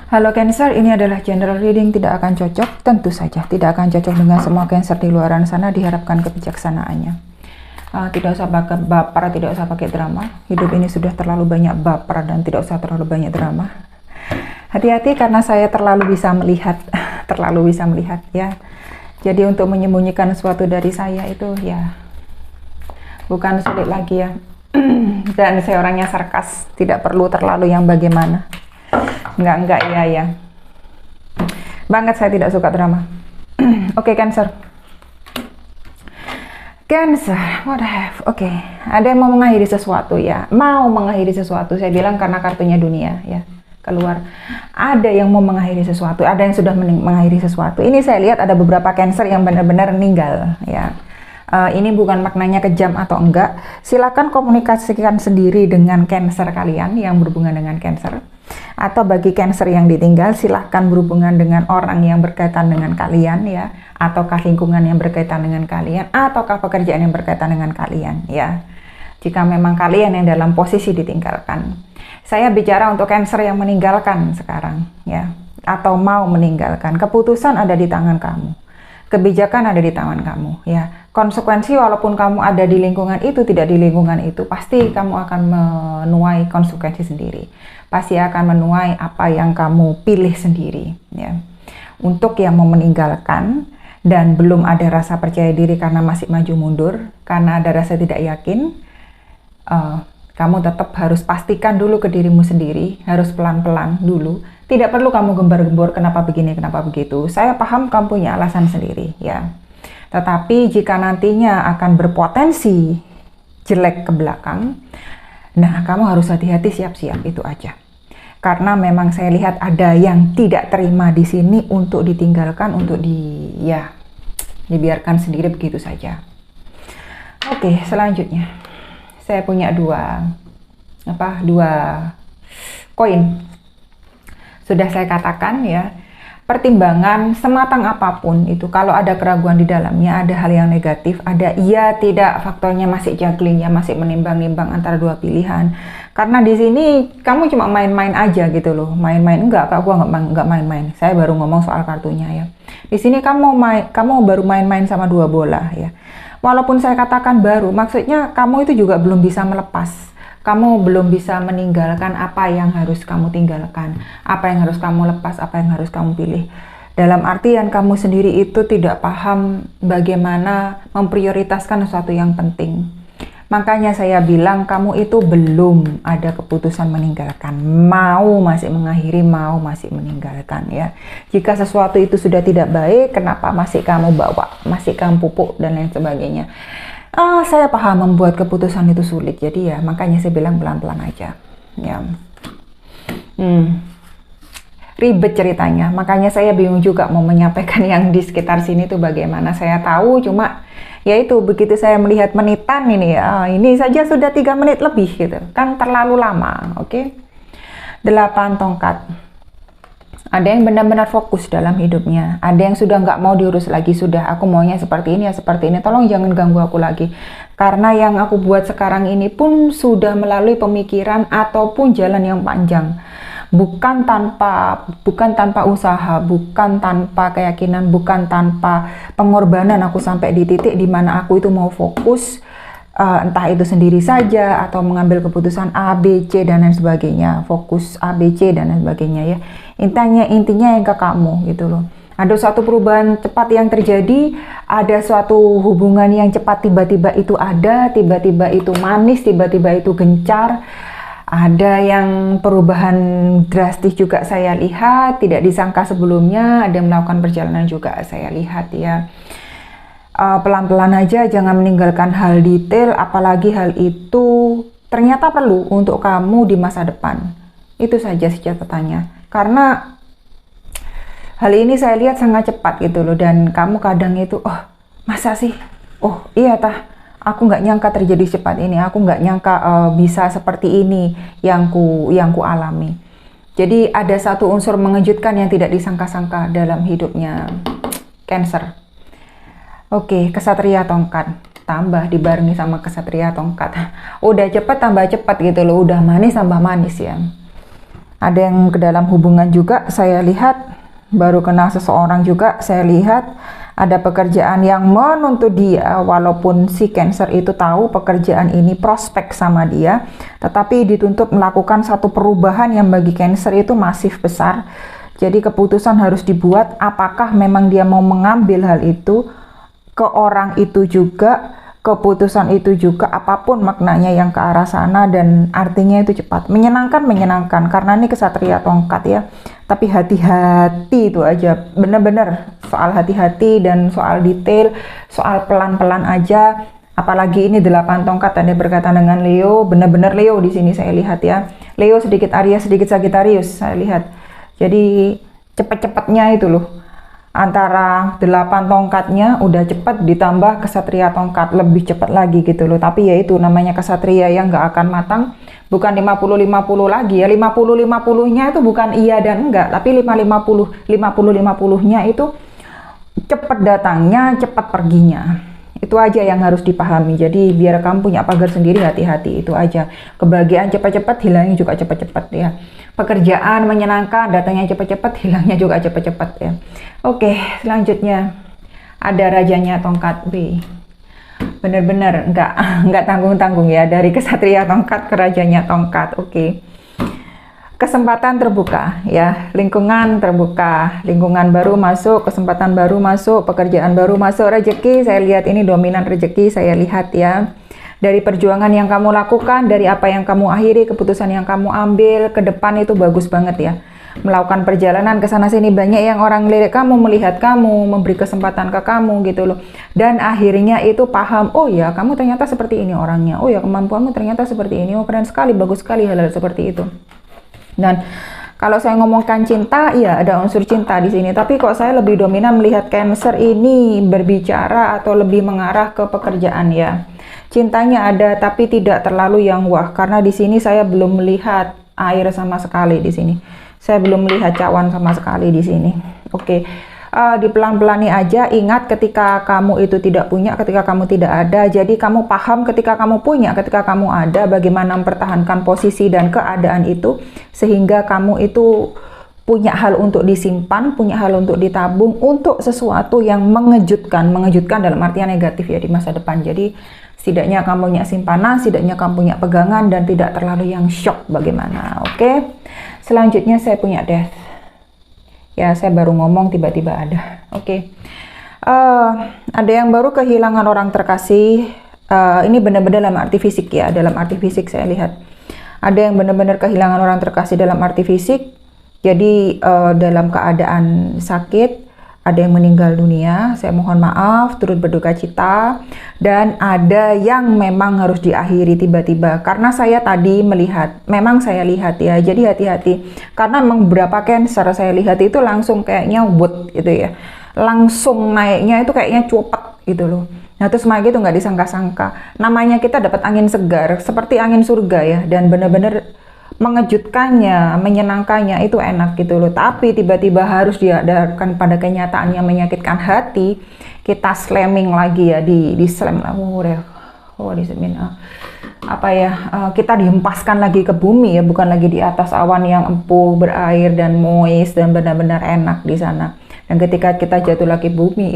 Halo Cancer, ini adalah general reading, tidak akan cocok, tentu saja tidak akan cocok dengan semua Cancer di luar sana, diharapkan kebijaksanaannya. Tidak usah pakai baper, tidak usah pakai drama, hidup ini sudah terlalu banyak baper dan tidak usah terlalu banyak drama. Hati-hati karena saya terlalu bisa melihat, terlalu bisa melihat ya. Jadi untuk menyembunyikan sesuatu dari saya itu ya bukan sulit lagi ya. Dan saya orangnya sarkas, tidak perlu terlalu yang bagaimana. Enggak ya banget, saya tidak suka drama. Oke, Cancer, what the heck. Oke, ada yang mau mengakhiri sesuatu ya, mau mengakhiri sesuatu, saya bilang karena kartunya dunia ya keluar. Ada yang mau mengakhiri sesuatu, ada yang sudah mengakhiri sesuatu. Ini saya lihat ada beberapa Cancer yang benar-benar meninggal ya. Ini bukan maknanya kejam atau enggak, silakan komunikasikan sendiri dengan Cancer kalian yang berhubungan dengan Cancer. Atau bagi Cancer yang ditinggal, silahkan berhubungan dengan orang yang berkaitan dengan kalian ya, ataukah lingkungan yang berkaitan dengan kalian, ataukah pekerjaan yang berkaitan dengan kalian ya. Jika memang kalian yang dalam posisi ditinggalkan, saya bicara untuk Cancer yang meninggalkan sekarang ya, atau mau meninggalkan. Keputusan ada di tangan kamu, kebijakan ada di tangan kamu ya. Konsekuensi walaupun kamu ada di lingkungan itu, tidak di lingkungan itu, pasti kamu akan menuai konsekuensi sendiri. Pasti akan menuai apa yang kamu pilih sendiri ya. Untuk yang mau meninggalkan dan belum ada rasa percaya diri karena masih maju mundur, karena ada rasa tidak yakin, kamu tetap harus pastikan dulu ke dirimu sendiri, harus pelan-pelan dulu. Tidak perlu kamu gembar-gembor kenapa begini, kenapa begitu. Saya paham kamu punya alasan sendiri ya. Tetapi jika nantinya akan berpotensi jelek ke belakang, nah kamu harus hati-hati, siap-siap, itu aja. Karena memang saya lihat ada yang tidak terima di sini untuk ditinggalkan, untuk dibiarkan sendiri begitu saja. Oke, selanjutnya saya punya dua koin. Sudah saya katakan ya, pertimbangan sematang apapun itu, kalau ada keraguan di dalamnya, ada hal yang negatif, ada iya tidak, faktornya masih juggling ya, masih menimbang-nimbang antara dua pilihan. Karena di sini kamu cuma main-main aja gitu loh, main-main enggak, aku enggak main-main. Saya baru ngomong soal kartunya ya. Di sini kamu baru main-main sama dua bola ya. Walaupun saya katakan baru, maksudnya kamu itu juga belum bisa melepas. Kamu belum bisa meninggalkan apa yang harus kamu tinggalkan, apa yang harus kamu lepas, apa yang harus kamu pilih. Dalam artian kamu sendiri itu tidak paham bagaimana memprioritaskan sesuatu yang penting. Makanya saya bilang kamu itu belum ada keputusan meninggalkan, mau masih mengakhiri, mau masih meninggalkan ya. Jika sesuatu itu sudah tidak baik, kenapa masih kamu bawa, masih kamu pupuk dan lain sebagainya. Saya paham membuat keputusan itu sulit, jadi ya makanya saya bilang pelan-pelan aja ya. Ribet ceritanya, makanya saya bingung juga mau menyampaikan yang di sekitar sini tuh bagaimana. Saya tahu, cuma ya itu, begitu saya melihat menitan ini ya, ini saja sudah 3 menit lebih gitu kan, terlalu lama. Oke. 8 tongkat. Ada yang benar-benar fokus dalam hidupnya, ada yang sudah nggak mau diurus lagi, sudah aku maunya seperti ini ya seperti ini, tolong jangan ganggu aku lagi. Karena yang aku buat sekarang ini pun sudah melalui pemikiran ataupun jalan yang panjang. Bukan tanpa usaha, bukan tanpa keyakinan, bukan tanpa pengorbanan aku sampai di titik di mana aku itu mau fokus, entah itu sendiri saja atau mengambil keputusan A, B, C dan lain sebagainya, fokus A, B, C dan lain sebagainya ya. Intinya yang ke kamu gitu loh. Ada suatu perubahan cepat yang terjadi, ada suatu hubungan yang cepat tiba-tiba itu ada, tiba-tiba itu manis, tiba-tiba itu gencar. Ada yang perubahan drastis juga saya lihat, tidak disangka sebelumnya, ada yang melakukan perjalanan juga saya lihat ya. Pelan-pelan aja, jangan meninggalkan hal detail, apalagi hal itu ternyata perlu untuk kamu di masa depan. Itu saja sih catatannya. Karena hal ini saya lihat sangat cepat gitu loh, dan kamu kadang itu, oh masa sih, oh iya tah, aku nggak nyangka terjadi cepat ini, aku nggak nyangka bisa seperti ini yang ku alami. Jadi ada satu unsur mengejutkan yang tidak disangka-sangka dalam hidupnya Cancer. Oke, kesatria tongkat tambah dibarengi sama kesatria tongkat. Udah cepet tambah cepet gitu loh, udah manis tambah manis ya. Ada yang ke dalam hubungan juga saya lihat, baru kenal seseorang juga saya lihat. Ada pekerjaan yang menuntut dia, walaupun si Cancer itu tahu pekerjaan ini prospek sama dia, tetapi dituntut melakukan satu perubahan yang bagi Cancer itu masif besar. Jadi keputusan harus dibuat, apakah memang dia mau mengambil hal itu, ke orang itu juga, keputusan itu juga, apapun maknanya yang ke arah sana, dan artinya itu cepat. Menyenangkan, karena ini kesatria tongkat ya. Tapi hati-hati itu aja, bener-bener soal hati-hati dan soal detail, soal pelan-pelan aja. Apalagi ini 8 tongkat, tadi berkaitan dengan Leo, bener-bener Leo di sini saya lihat ya. Leo sedikit Aries, sedikit Sagittarius saya lihat. Jadi cepet-cepetnya itu loh. Antara 8 tongkatnya udah cepet, ditambah kesatria tongkat lebih cepat lagi gitu loh. Tapi ya itu namanya kesatria yang nggak akan matang, bukan 50-50 lagi ya. 50-50-nya itu bukan iya dan enggak, tapi 50-50-nya itu cepet datangnya, cepet perginya. Itu aja yang harus dipahami. Jadi biar kamu punya pagar sendiri, hati-hati itu aja. Kebahagiaan cepat-cepat, hilangnya juga cepat-cepat ya. Pekerjaan menyenangkan, datangnya cepat-cepat, hilangnya juga cepat-cepat ya. Oke, selanjutnya ada rajanya tongkat B. Bener-bener nggak tanggung-tanggung ya, dari kesatria tongkat ke rajanya tongkat. Oke. Kesempatan terbuka ya, lingkungan terbuka, lingkungan baru masuk, kesempatan baru masuk, pekerjaan baru masuk, rezeki saya lihat ini dominan rezeki saya lihat ya. Dari perjuangan yang kamu lakukan, dari apa yang kamu akhiri, keputusan yang kamu ambil ke depan itu bagus banget ya. Melakukan perjalanan ke sana sini, banyak yang orang lirik kamu, melihat kamu, memberi kesempatan ke kamu gitu loh. Dan akhirnya itu paham, oh ya kamu ternyata seperti ini orangnya, oh ya kemampuanmu ternyata seperti ini, oh keren sekali, bagus sekali hal-hal seperti itu. Dan kalau saya ngomongkan cinta, ya ada unsur cinta di sini. Tapi kok saya lebih dominan melihat Cancer ini berbicara atau lebih mengarah ke pekerjaan ya. Cintanya ada, tapi tidak terlalu yang wah. Karena di sini saya belum melihat air sama sekali di sini. Saya belum melihat cawan sama sekali di sini. Oke. Dipelan-pelani aja, ingat ketika kamu itu tidak punya, ketika kamu tidak ada, jadi kamu paham ketika kamu punya, ketika kamu ada, bagaimana mempertahankan posisi dan keadaan itu, sehingga kamu itu punya hal untuk disimpan, punya hal untuk ditabung, untuk sesuatu yang mengejutkan dalam artian negatif ya di masa depan. Jadi setidaknya kamu punya simpanan, setidaknya kamu punya pegangan, dan tidak terlalu yang shock bagaimana. Oke. Selanjutnya saya punya Death. Ya, saya baru ngomong tiba-tiba ada. Oke. Ada yang baru kehilangan orang terkasih. Ini benar-benar dalam arti fisik ya. Dalam arti fisik saya lihat. Ada yang benar-benar kehilangan orang terkasih dalam arti fisik. Jadi dalam keadaan sakit. Ada yang meninggal dunia, saya mohon maaf, turut berduka cita. Dan ada yang memang harus diakhiri tiba-tiba. Karena saya tadi melihat, memang saya lihat ya, jadi hati-hati. Karena memang beberapa Cancer saya lihat itu langsung kayaknya wood gitu ya. Langsung naiknya itu kayaknya cepet gitu loh. Nah terus gitu nggak disangka-sangka. Namanya kita dapat angin segar, seperti angin surga ya. Dan benar-benar mengejutkannya, menyenangkannya itu enak gitu loh. Tapi tiba-tiba harus dihadapkan pada kenyataan yang menyakitkan hati. Kita slamming lagi ya, di slam lah, kita dihempaskan lagi ke bumi ya, bukan lagi di atas awan yang empuh, berair dan moist dan benar-benar enak di sana. Dan ketika kita jatuh lagi bumi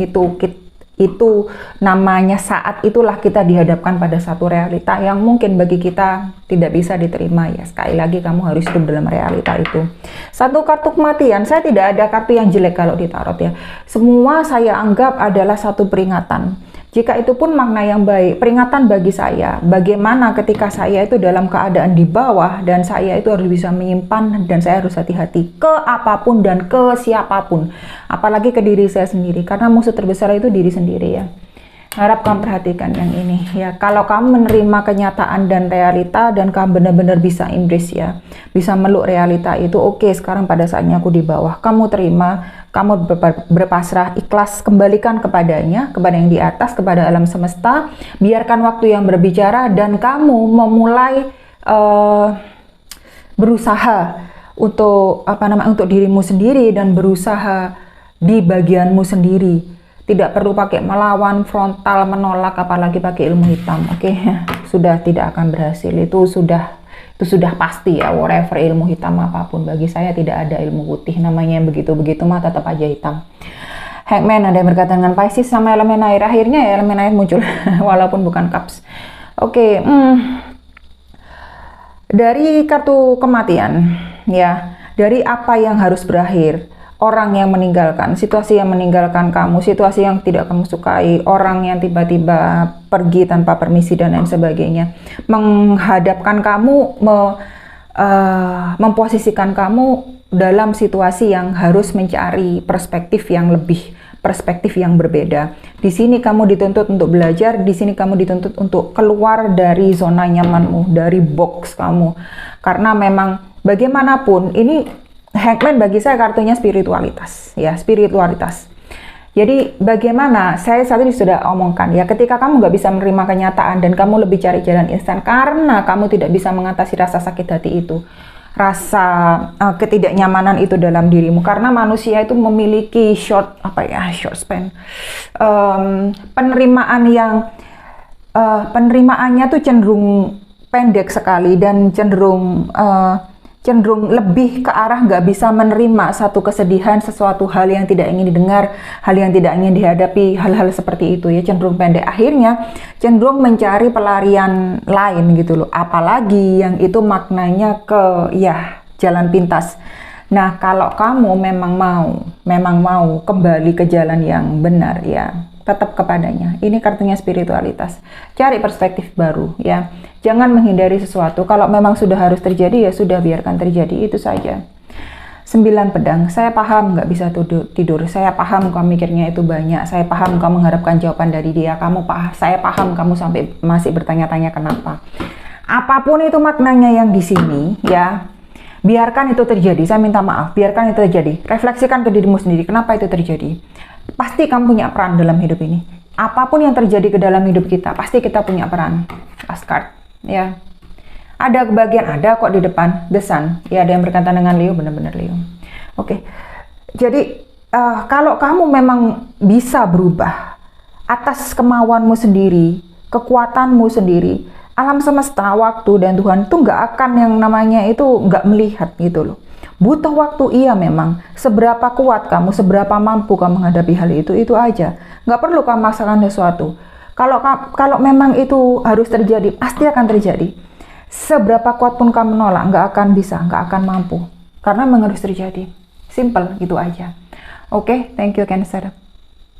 itu namanya saat itulah kita dihadapkan pada satu realita yang mungkin bagi kita tidak bisa diterima ya. Sekali lagi kamu harus hidup dalam realita itu. Satu kartu kematian, saya tidak ada kartu yang jelek kalau di tarot ya. Semua saya anggap adalah satu peringatan. Jika itu pun makna yang baik, peringatan bagi saya, bagaimana ketika saya itu dalam keadaan di bawah dan saya itu harus bisa menyimpan dan saya harus hati-hati ke apapun dan ke siapapun, apalagi ke diri saya sendiri, karena musuh terbesar itu diri sendiri ya. Harap kamu perhatikan yang ini ya. Kalau kamu menerima kenyataan dan realita dan kamu benar-benar bisa embrace ya, bisa meluk realita itu, oke, sekarang pada saatnya aku di bawah, kamu terima, kamu berpasrah, ikhlas, kembalikan kepadanya, kepada yang di atas, kepada alam semesta. Biarkan waktu yang berbicara dan kamu memulai berusaha untuk untuk dirimu sendiri dan berusaha di bagianmu sendiri. Tidak perlu pakai melawan, frontal, menolak, apalagi pakai ilmu hitam. Oke, sudah tidak akan berhasil. Itu sudah Itu sudah pasti ya, whatever ilmu hitam apapun. Bagi saya tidak ada ilmu putih, namanya begitu-begitu mah tetap aja hitam. Hangman ada yang berkaitan dengan Pisces sama elemen air. Akhirnya ya elemen air muncul walaupun bukan cups. Oke, dari kartu kematian ya, dari apa yang harus berakhir, orang yang meninggalkan, situasi yang meninggalkan kamu, situasi yang tidak kamu sukai, orang yang tiba-tiba pergi tanpa permisi dan lain sebagainya, menghadapkan kamu, memposisikan kamu dalam situasi yang harus mencari perspektif yang lebih, perspektif yang berbeda. Di sini kamu dituntut untuk belajar, di sini kamu dituntut untuk keluar dari zona nyamanmu, dari box kamu. Karena memang bagaimanapun ini Hangman bagi saya kartunya spiritualitas, ya, spiritualitas. Jadi bagaimana, saya saat ini sudah omongkan ya, ketika kamu nggak bisa menerima kenyataan dan kamu lebih cari jalan instan karena kamu tidak bisa mengatasi rasa sakit hati itu, rasa ketidaknyamanan itu dalam dirimu, karena manusia itu memiliki short span, penerimaan yang penerimaannya tuh cenderung pendek sekali dan cenderung lebih ke arah nggak bisa menerima satu kesedihan, sesuatu hal yang tidak ingin didengar, hal yang tidak ingin dihadapi, hal-hal seperti itu ya, cenderung pendek. Akhirnya cenderung mencari pelarian lain gitu loh, apalagi yang itu maknanya ke ya jalan pintas. Nah, kalau kamu memang mau kembali ke jalan yang benar ya, tetap kepadanya. Ini kartunya spiritualitas. Cari perspektif baru ya. Jangan menghindari sesuatu. Kalau memang sudah harus terjadi, ya sudah, biarkan terjadi, itu saja. 9 pedang. Saya paham nggak bisa tidur. Saya paham kamu mikirnya itu banyak. Saya paham kamu mengharapkan jawaban dari dia. Saya paham kamu sampai masih bertanya-tanya kenapa. Apapun itu maknanya yang di sini ya, biarkan itu terjadi. Saya minta maaf, biarkan itu terjadi. Refleksikan ke dirimu sendiri, kenapa itu terjadi. Pasti kamu punya peran dalam hidup ini. Apapun yang terjadi ke dalam hidup kita, pasti kita punya peran. Last card, ya. Ada kebahagiaan, ada kok di depan. The Sun, ya, ada yang berkaitan dengan Leo, benar-benar Leo. Oke, jadi kalau kamu memang bisa berubah atas kemauanmu sendiri, kekuatanmu sendiri, alam semesta, waktu, dan Tuhan itu nggak akan yang namanya itu nggak melihat gitu loh. Butuh waktu, iya memang. Seberapa kuat kamu, seberapa mampu kamu menghadapi hal itu aja. Nggak perlu kamu maksakan sesuatu. Kalau memang itu harus terjadi, pasti akan terjadi. Seberapa kuat pun kamu menolak, nggak akan bisa, nggak akan mampu. Karena memang harus terjadi. Simple, gitu aja. Oke, thank you Cancer.